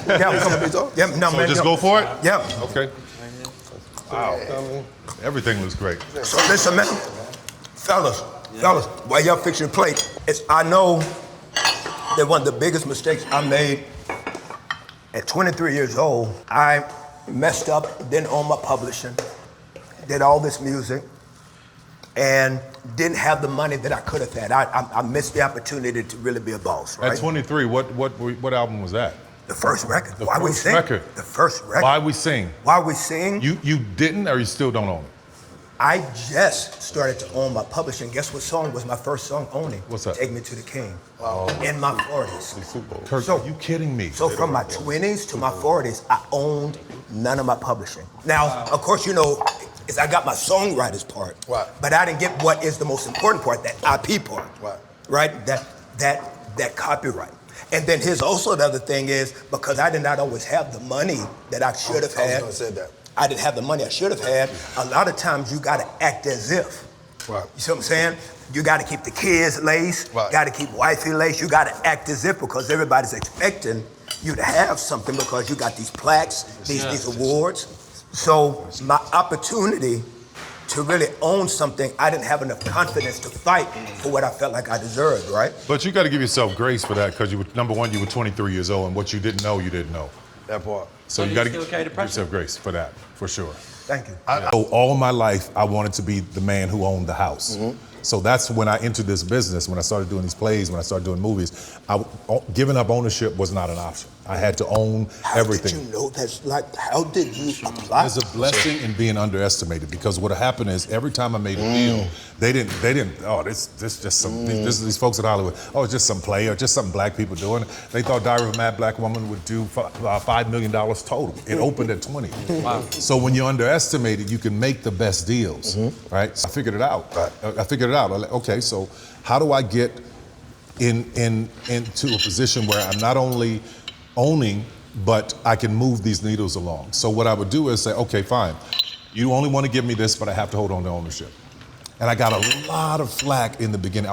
Yeah, come. Yeah, no, So man. just no. go for it? Yeah. Okay. Wow. Everything looks great. So listen, man. Fellas, while y'all fix your plate, I know that one of the biggest mistakes I made at 23 years old, I messed up, didn't own my publishing, did all this music, and didn't have the money that I could have had. I missed the opportunity to really be a boss, right? At 23, what album was that? The first record. The Why we first sing? record. The first record. Why We Sing? Why we sing? You didn't, or you still don't own it? I just started to own my publishing. Guess what song was my first song owning? What's that? Take Me to the King. Wow. In my 40s. Kirk, So- are you kidding me? So from my 20s to my 40s, I owned none of my publishing. Now, of course, you know, is I got my songwriter's part, Right. but I didn't get what is the most important part, that IP part, right? That copyright. And then here's also the other thing is, because I did not always have the money that I should have had. I was gonna say that. I didn't have the money I should have had. A lot of times you gotta act as if. Right. You see what I'm saying? You gotta keep the kids laced, Right. gotta keep wifey laced, you gotta act as if because everybody's expecting you to have something because you got these plaques, these awards. So my opportunity to really own something, I didn't have enough confidence to fight for what I felt like I deserved, right? But you got to give yourself grace for that because number one, you were 23 years old, and what you didn't know, you didn't know. That part. So you you got to still give carry the pressure. yourself grace for that, for sure. Thank you. So all my life, I wanted to be the man who owned the house. So that's when I entered this business, when I started doing these plays, when I started doing movies. Giving up ownership was not an option. I had to own everything. How did you know that's like, how did you apply? There's a blessing in being underestimated because what happened is every time I made a deal, they didn't. Oh, this just some. These folks at Hollywood. Oh, it's just some play or just something black people doing. They thought Diary of a Mad Black Woman would do $5 million total. It opened at 20. Wow. So when you're underestimated, you can make the best deals, right? So I figured it out. I figured it out. I'm like, okay, so how do I get into a position where I'm not only owning, but I can move these needles along. So what I would do is say, okay, fine. You only want to give me this, but I have to hold on to ownership. And I got a lot of flack in the beginning.